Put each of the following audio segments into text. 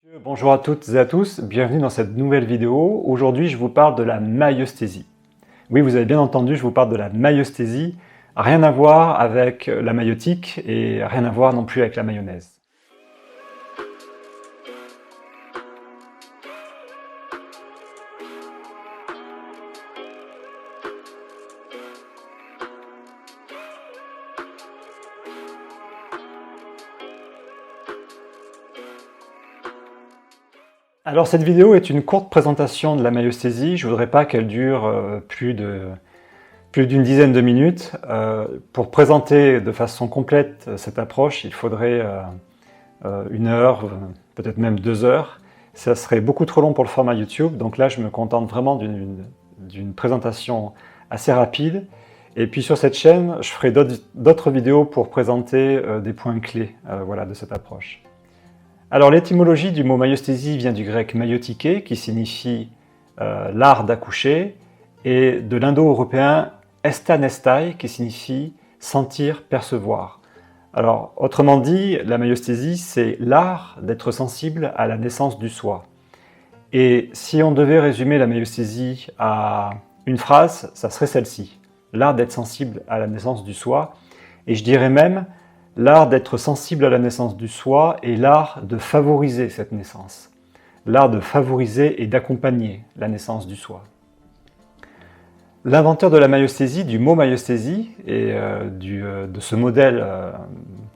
Bonjour à toutes et à tous, bienvenue dans cette nouvelle vidéo. Aujourd'hui, je vous parle de la maïeusthésie. Oui, vous avez bien entendu, je vous parle de la maïeusthésie. Rien à voir avec la maïotique et rien à voir non plus avec la mayonnaise. Alors cette vidéo est une courte présentation de la maïeusthésie. Je ne voudrais pas qu'elle dure plus d'une dizaine de minutes. Pour présenter de façon complète cette approche, il faudrait 1 heure, peut-être même 2 heures. Ça serait beaucoup trop long pour le format YouTube, donc là je me contente vraiment d'une présentation assez rapide. Et puis sur cette chaîne, je ferai d'autres vidéos pour présenter des points clés voilà, de cette approche. Alors l'étymologie du mot maïeusthésie vient du grec maïotiké, qui signifie l'art d'accoucher, et de l'indo-européen estanestai, qui signifie sentir, percevoir. Alors autrement dit, la maïeusthésie, c'est l'art d'être sensible à la naissance du soi. Et si on devait résumer la maïeusthésie à une phrase, ça serait celle-ci: l'art d'être sensible à la naissance du soi. Et je dirais même l'art d'être sensible à la naissance du soi et l'art de favoriser cette naissance. L'art de favoriser et d'accompagner la naissance du soi. L'inventeur de la maïeusthésie, du mot maïeusthésie et de ce modèle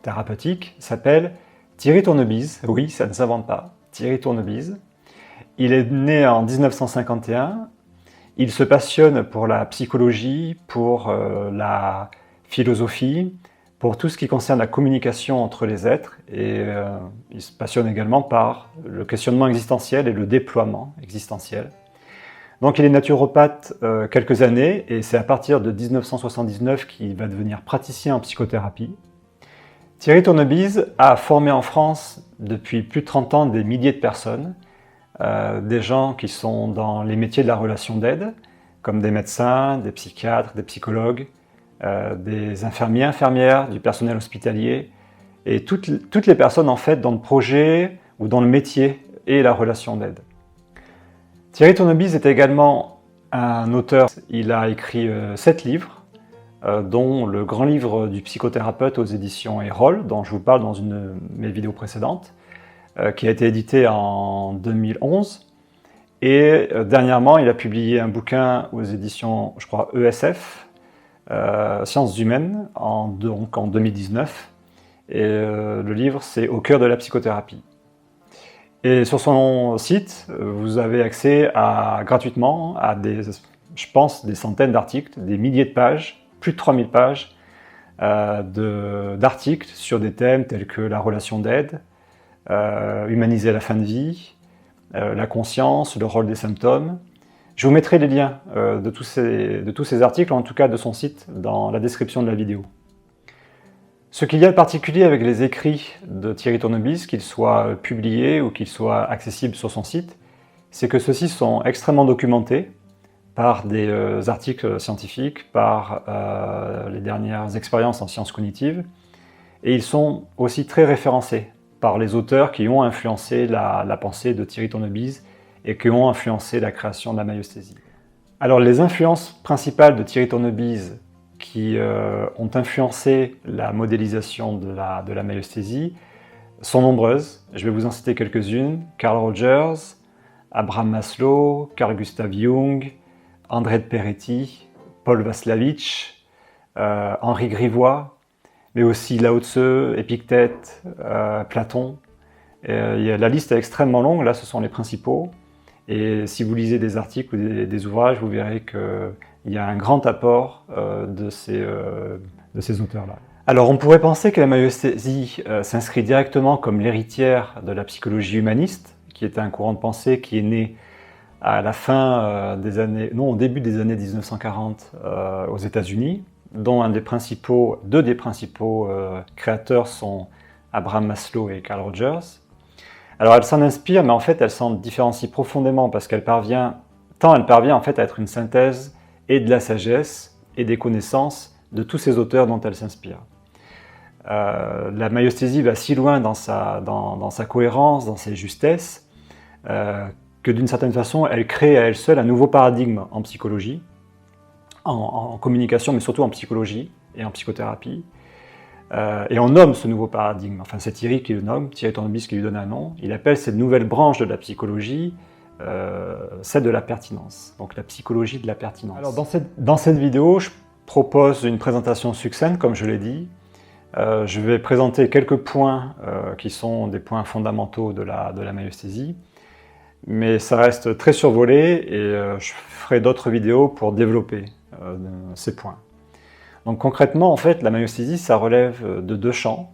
thérapeutique s'appelle Thierry Tournebise. Oui, ça ne s'invente pas, Thierry Tournebise. Il est né en 1951. Il se passionne pour la psychologie, pour la philosophie, pour tout ce qui concerne la communication entre les êtres, et il se passionne également par le questionnement existentiel et le déploiement existentiel. Donc il est naturopathe quelques années, et c'est à partir de 1979 qu'il va devenir praticien en psychothérapie. Thierry Tournebise a formé en France depuis plus de 30 ans des milliers de personnes, des gens qui sont dans les métiers de la relation d'aide, comme des médecins, des psychiatres, des psychologues, des infirmiers, infirmières, du personnel hospitalier, et toutes les personnes en fait dans le projet ou dans le métier et la relation d'aide. Thierry Tournebise est également un auteur. Il a écrit 7 livres, dont le grand livre du psychothérapeute aux éditions Erol, dont je vous parle dans une de mes vidéos précédentes, qui a été édité en 2011. Et dernièrement, il a publié un bouquin aux éditions, je crois, ESF, Sciences humaines, donc en 2019. Et le livre, c'est Au cœur de la psychothérapie. Et sur son site, vous avez accès gratuitement à je pense, des centaines d'articles, des milliers de pages, plus de 3000 pages d'articles sur des thèmes tels que la relation d'aide, humaniser la fin de vie, la conscience, le rôle des symptômes. Je vous mettrai les liens de tous ces articles, en tout cas de son site, dans la description de la vidéo. Ce qu'il y a de particulier avec les écrits de Thierry Tournebise, qu'ils soient publiés ou qu'ils soient accessibles sur son site, c'est que ceux-ci sont extrêmement documentés par des articles scientifiques, par les dernières expériences en sciences cognitives, et ils sont aussi très référencés par les auteurs qui ont influencé la pensée de Thierry Tournebise et qui ont influencé la création de la maïeusthésie. Alors les influences principales de Thierry Tournebise qui ont influencé la modélisation de la maïeusthésie sont nombreuses. Je vais vous en citer quelques-unes: Carl Rogers, Abraham Maslow, Carl Gustav Jung, André de Peretti, Paul Watzlawick, Henri Grivois, mais aussi Lao Tse, Épictète, Platon. La liste est extrêmement longue, là ce sont les principaux. Et si vous lisez des articles ou des ouvrages, vous verrez qu'il y a un grand apport de ces auteurs-là. Alors on pourrait penser que la maïeusthésie s'inscrit directement comme l'héritière de la psychologie humaniste, qui est un courant de pensée qui est né à la fin au début des années 1940 aux États-Unis, dont deux des principaux créateurs sont Abraham Maslow et Carl Rogers. Alors elle s'en inspire, mais en fait elle s'en différencie profondément parce qu'elle parvient en fait à être une synthèse et de la sagesse et des connaissances de tous ces auteurs dont elle s'inspire. La myosthésie va si loin dans sa cohérence, dans ses justesses, que d'une certaine façon, elle crée à elle seule un nouveau paradigme en psychologie, en communication, mais surtout en psychologie et en psychothérapie. Et on nomme ce nouveau paradigme, enfin c'est Thierry qui le nomme, Thierry Tournebis qui lui donne un nom, il appelle cette nouvelle branche de la psychologie celle de la pertinence, donc la psychologie de la pertinence. Alors dans cette vidéo, je propose une présentation succincte, comme je l'ai dit. Je vais présenter quelques points qui sont des points fondamentaux de la myosthésie, mais ça reste très survolé et je ferai d'autres vidéos pour développer ces points. Donc concrètement, en fait, la myosthésie, ça relève de deux champs.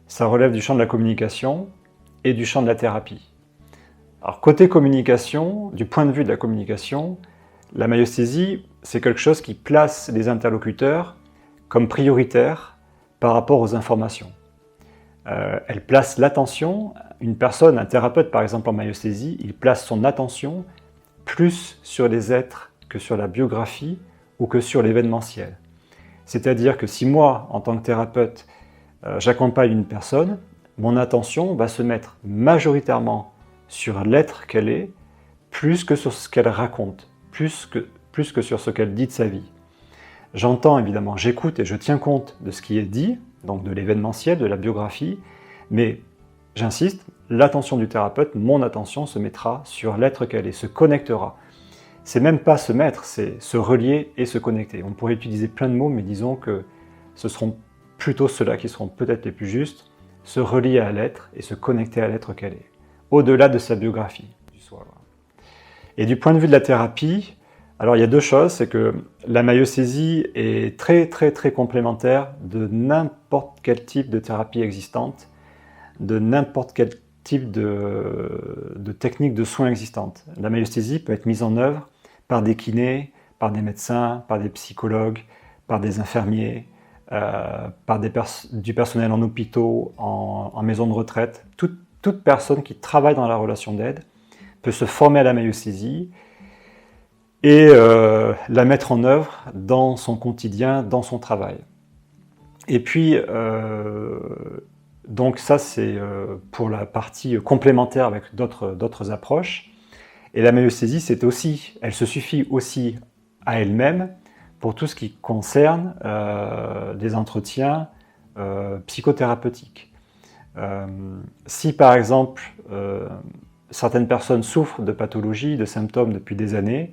Ça relève du champ de la communication et du champ de la thérapie. Alors côté communication, du point de vue de la communication, la myosthésie, c'est quelque chose qui place les interlocuteurs comme prioritaires par rapport aux informations. Elle place l'attention, une personne, un thérapeute par exemple en myosthésie, il place son attention plus sur les êtres que sur la biographie ou que sur l'événementiel. C'est-à-dire que si moi, en tant que thérapeute, j'accompagne une personne, mon attention va se mettre majoritairement sur l'être qu'elle est, plus que sur ce qu'elle raconte, plus que sur ce qu'elle dit de sa vie. J'entends évidemment, j'écoute et je tiens compte de ce qui est dit, donc de l'événementiel, de la biographie, mais j'insiste, l'attention du thérapeute, mon attention se mettra sur l'être qu'elle est, se connectera. C'est même pas se mettre, c'est se relier et se connecter. On pourrait utiliser plein de mots, mais disons que ce seront plutôt ceux-là qui seront peut-être les plus justes, se relier à l'être et se connecter à l'être qu'elle est, au-delà de sa biographie. Et du point de vue de la thérapie, alors il y a deux choses, c'est que la myosthésie est très complémentaire de n'importe quel type de thérapie existante, de n'importe quel type de technique de soins existantes. La myosthésie peut être mise en œuvre par des kinés, par des médecins, par des psychologues, par des infirmiers, par du personnel en hôpitaux, en maison de retraite. Toute personne qui travaille dans la relation d'aide peut se former à la myosthésie et la mettre en œuvre dans son quotidien, dans son travail. Et puis, donc ça c'est pour la partie complémentaire avec d'autres approches. Et la myosthésie, c'est aussi, elle se suffit aussi à elle-même pour tout ce qui concerne des entretiens psychothérapeutiques. Si par exemple certaines personnes souffrent de pathologies, de symptômes depuis des années,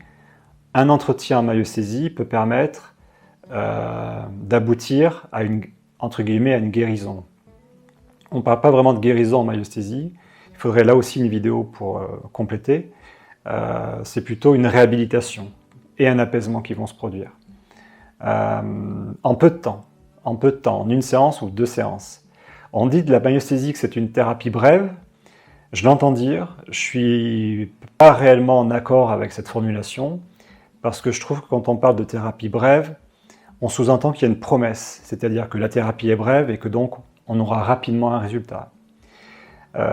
un entretien en myosthésie peut permettre d'aboutir à entre guillemets, à une guérison. On ne parle pas vraiment de guérison en myosthésie, il faudrait là aussi une vidéo pour compléter. C'est plutôt une réhabilitation et un apaisement qui vont se produire. En peu de temps, en une séance ou deux séances. On dit de la myosthésie que c'est une thérapie brève, je l'entends dire, je ne suis pas réellement en accord avec cette formulation, parce que je trouve que quand on parle de thérapie brève, on sous-entend qu'il y a une promesse, c'est-à-dire que la thérapie est brève et que donc on aura rapidement un résultat.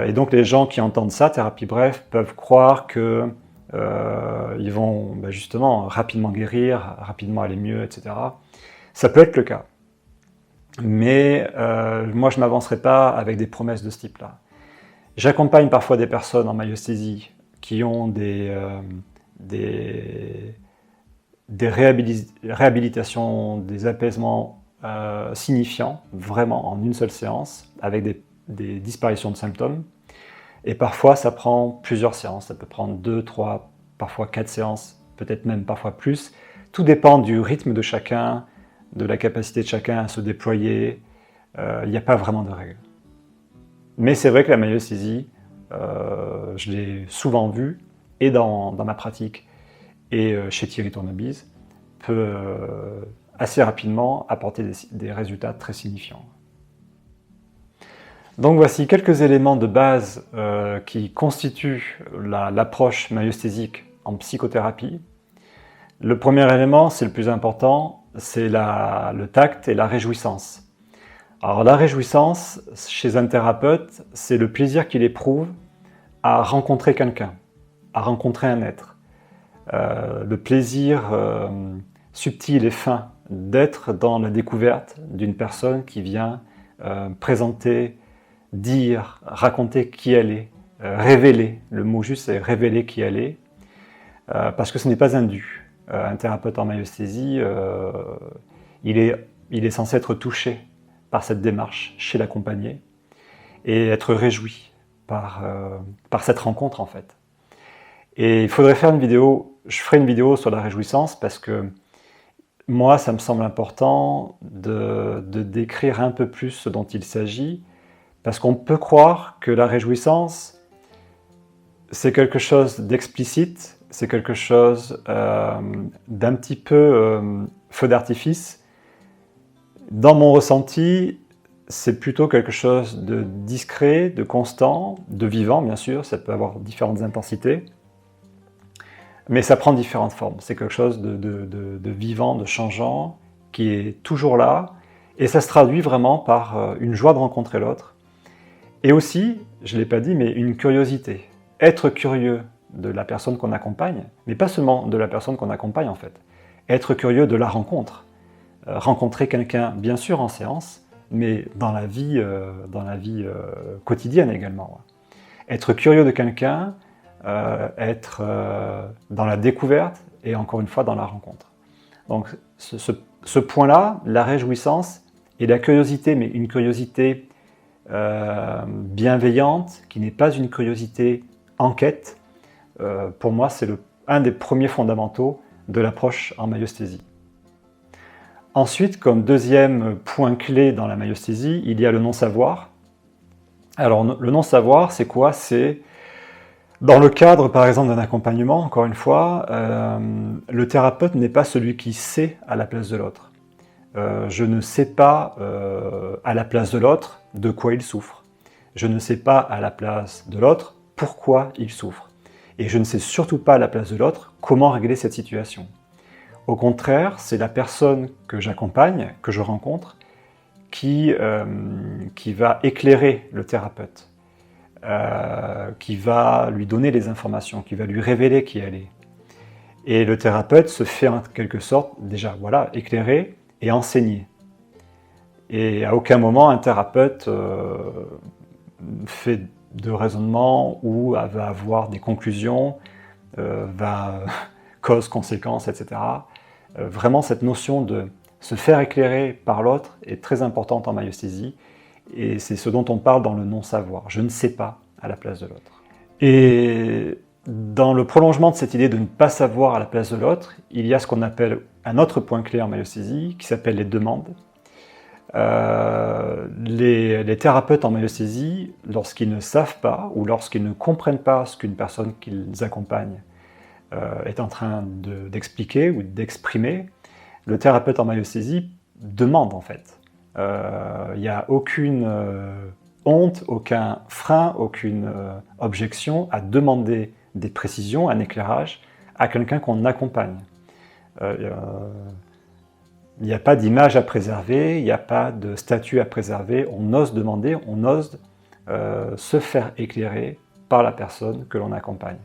Et donc les gens qui entendent ça, thérapie brève, peuvent croire que ils vont justement rapidement guérir, rapidement aller mieux, etc. Ça peut être le cas. Mais moi, je ne m'avancerai pas avec des promesses de ce type-là. J'accompagne parfois des personnes en myosthésie qui ont des réhabilitations, des apaisements signifiants, vraiment en une seule séance, avec des disparitions de symptômes. Et parfois, ça prend plusieurs séances. Ça peut prendre 2, 3, parfois 4 séances, peut-être même parfois plus. Tout dépend du rythme de chacun, de la capacité de chacun à se déployer. Il n'y a pas vraiment de règle. Mais c'est vrai que la myosthésie, je l'ai souvent vue, et dans ma pratique, et chez Thierry Tournebis, peut assez rapidement apporter des résultats très signifiants. Donc voici quelques éléments de base qui constituent l'approche myosthésique en psychothérapie. Le premier élément, c'est le plus important, c'est le tact et la réjouissance. Alors la réjouissance, chez un thérapeute, c'est le plaisir qu'il éprouve à rencontrer quelqu'un, à rencontrer un être. Le plaisir subtil et fin d'être dans la découverte d'une personne qui vient présenter, dire, raconter qui elle est, révéler, le mot juste c'est révéler qui elle est, parce que ce n'est pas un dû. Un thérapeute en maïeusthésie, il est censé être touché par cette démarche chez l'accompagné et être réjoui par cette rencontre en fait. Et il faudrait faire une vidéo, je ferai une vidéo sur la réjouissance parce que moi ça me semble important de décrire un peu plus ce dont il s'agit, parce qu'on peut croire que la réjouissance c'est quelque chose d'explicite, c'est quelque chose d'un petit peu feu d'artifice. Dans mon ressenti, c'est plutôt quelque chose de discret, de constant, de vivant bien sûr, ça peut avoir différentes intensités, mais ça prend différentes formes. C'est quelque chose de vivant, de changeant, qui est toujours là, et ça se traduit vraiment par une joie de rencontrer l'autre, et aussi, je ne l'ai pas dit, mais une curiosité. Être curieux de la personne qu'on accompagne, mais pas seulement de la personne qu'on accompagne en fait. Être curieux de la rencontre. Rencontrer quelqu'un, bien sûr en séance, mais dans la vie quotidienne également. Être curieux de quelqu'un, être dans la découverte et encore une fois dans la rencontre. Donc ce point-là, la réjouissance et la curiosité, mais une curiosité bienveillante, qui n'est pas une curiosité en quête, pour moi c'est un des premiers fondamentaux de l'approche en maïeusthésie. Ensuite, comme deuxième point clé dans la maïeusthésie, il y a le non-savoir. Alors le non-savoir, c'est quoi? C'est dans le cadre par exemple d'un accompagnement, encore une fois, le thérapeute n'est pas celui qui sait à la place de l'autre. Je ne sais pas à la place de l'autre de quoi il souffre. Je ne sais pas à la place de l'autre pourquoi il souffre. Et je ne sais surtout pas à la place de l'autre comment régler cette situation. Au contraire, c'est la personne que j'accompagne, que je rencontre, qui va éclairer le thérapeute, qui va lui donner les informations, qui va lui révéler qui elle est. Et le thérapeute se fait en quelque sorte, déjà, voilà, éclairer et enseigner. Et à aucun moment un thérapeute fait de raisonnement ou va avoir des conclusions, cause, conséquence, etc. Vraiment cette notion de se faire éclairer par l'autre est très importante en maïeusthésie, et c'est ce dont on parle dans le non-savoir. Je ne sais pas à la place de l'autre. Et dans le prolongement de cette idée de ne pas savoir à la place de l'autre, il y a ce qu'on appelle un autre point clé en maïeusthésie qui s'appelle les demandes. Les thérapeutes en maïeusthésie, lorsqu'ils ne savent pas ou lorsqu'ils ne comprennent pas ce qu'une personne qu'ils accompagnent est en train d'expliquer ou d'exprimer, le thérapeute en maïeusthésie demande en fait. Il n'y a aucune honte, aucun frein, aucune objection à demander des précisions, un éclairage à quelqu'un qu'on accompagne. Il n'y a pas d'image à préserver, il n'y a pas de statut à préserver, on ose demander, on ose se faire éclairer par la personne que l'on accompagne.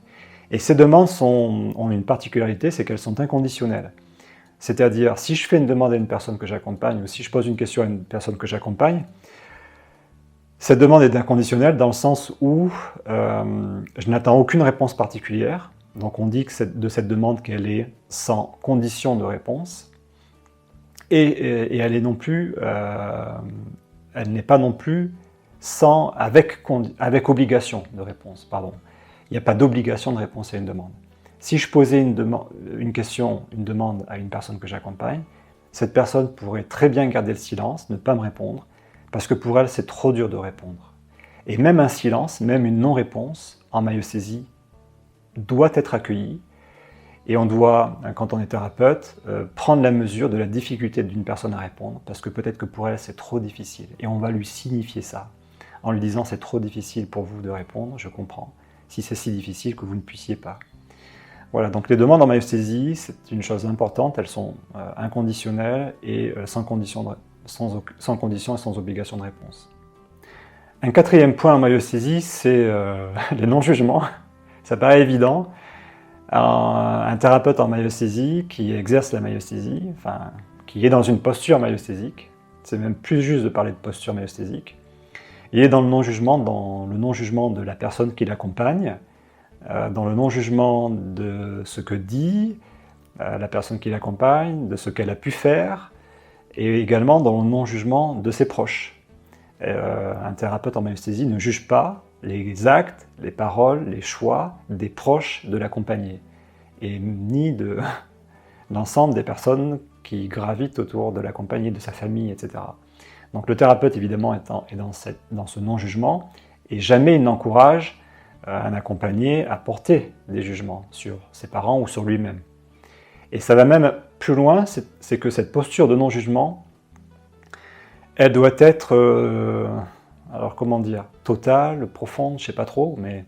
Et ces demandes ont une particularité, c'est qu'elles sont inconditionnelles. C'est-à-dire, si je fais une demande à une personne que j'accompagne, ou si je pose une question à une personne que j'accompagne, cette demande est inconditionnelle dans le sens où je n'attends aucune réponse particulière. Donc on dit de cette demande qu'elle est sans condition de réponse. Et elle n'est pas non plus avec obligation de réponse. Pardon. Il n'y a pas d'obligation de réponse à une demande. Si je posais une demande à une personne que j'accompagne, cette personne pourrait très bien garder le silence, ne pas me répondre, parce que pour elle, c'est trop dur de répondre. Et même un silence, même une non-réponse, en maïeusthésie, doit être accueilli. Et on doit, quand on est thérapeute, prendre la mesure de la difficulté d'une personne à répondre, parce que peut-être que pour elle, c'est trop difficile. Et on va lui signifier ça, en lui disant « c'est trop difficile pour vous de répondre, je comprends, si c'est si difficile que vous ne puissiez pas ». Voilà, donc les demandes en maïeusthésie, c'est une chose importante, elles sont inconditionnelles et sans condition et sans obligation de réponse. Un quatrième point en maïeusthésie, c'est les non-jugements. Ça paraît évident. Un thérapeute en maïeusthésie qui exerce la maïeusthésie, enfin, qui est dans une posture maïeusthésique, c'est même plus juste de parler de posture myosthésique. Il est dans le non-jugement, de la personne qui l'accompagne, dans le non-jugement de ce que dit la personne qui l'accompagne, de ce qu'elle a pu faire, et également dans le non-jugement de ses proches. Un thérapeute en myosthésie ne juge pas les actes, les paroles, les choix des proches de l'accompagné, et ni de l'ensemble des personnes qui gravitent autour de l'accompagné, de sa famille, etc. Donc le thérapeute, évidemment, est dans ce non-jugement, et jamais il n'encourage un accompagné à porter des jugements sur ses parents ou sur lui-même. Et ça va même plus loin, c'est que cette posture de non-jugement, elle doit être, alors comment dire, totale, profonde, je ne sais pas trop, mais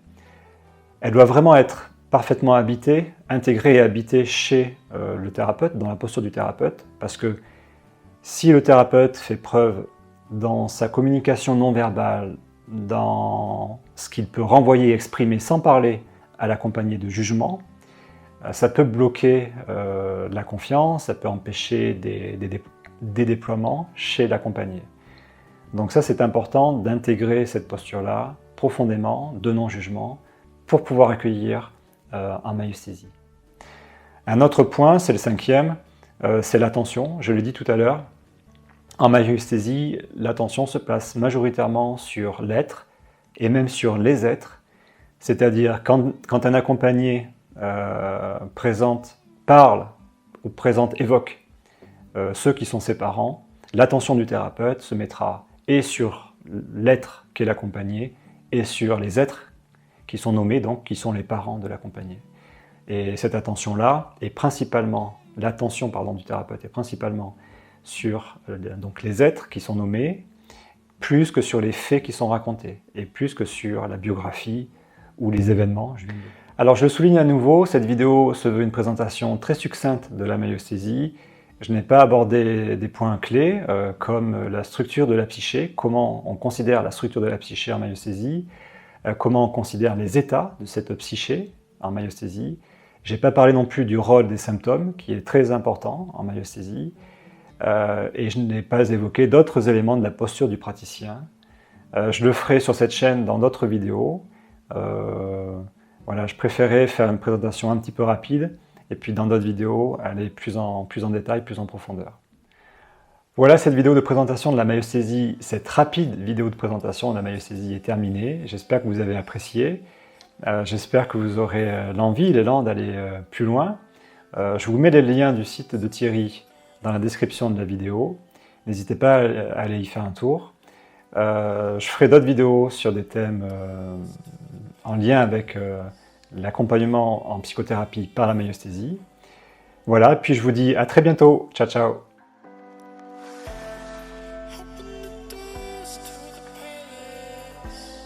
elle doit vraiment être parfaitement habitée, intégrée et habitée chez le thérapeute, dans la posture du thérapeute, parce que si le thérapeute fait preuve dans sa communication non verbale, dans ce qu'il peut renvoyer et exprimer sans parler à l'accompagné de jugement, ça peut bloquer la confiance, ça peut empêcher des déploiements chez l'accompagné. Donc ça, c'est important d'intégrer cette posture-là profondément, de non-jugement, pour pouvoir accueillir en myosthésie. Un autre point, c'est le 5e, c'est l'attention. Je l'ai dit tout à l'heure, en myosthésie, l'attention se place majoritairement sur l'être et même sur les êtres, c'est-à-dire quand un accompagné parle ou évoque ceux qui sont ses parents, l'attention du thérapeute se mettra et sur l'être qu'est l'accompagné et sur les êtres qui sont nommés, donc qui sont les parents de l'accompagné. Et cette attention-là est principalement, l'attention du thérapeute est principalement sur donc les êtres qui sont nommés, plus que sur les faits qui sont racontés, et plus que sur la biographie ou les événements. Alors je le souligne à nouveau, cette vidéo se veut une présentation très succincte de la myosthésie. Je n'ai pas abordé des points clés comme la structure de la psyché, comment on considère la structure de la psyché en myosthésie, comment on considère les états de cette psyché en myosthésie. Je n'ai pas parlé non plus du rôle des symptômes, qui est très important en myosthésie, et je n'ai pas évoqué d'autres éléments de la posture du praticien. Je le ferai sur cette chaîne dans d'autres vidéos. Voilà, je préférais faire une présentation un petit peu rapide, et puis dans d'autres vidéos, aller plus en détail, plus en profondeur. Voilà, cette vidéo de présentation de la myosthésie, cette rapide vidéo de présentation de la myosthésie est terminée. J'espère que vous avez apprécié. J'espère que vous aurez l'envie et l'élan d'aller plus loin. Je vous mets les liens du site de Thierry dans la description de la vidéo. N'hésitez pas à aller y faire un tour. Je ferai d'autres vidéos sur des thèmes en lien avec l'accompagnement en psychothérapie par la myosthésie. Voilà, puis je vous dis à très bientôt. Ciao, ciao. Open the doors to the palace.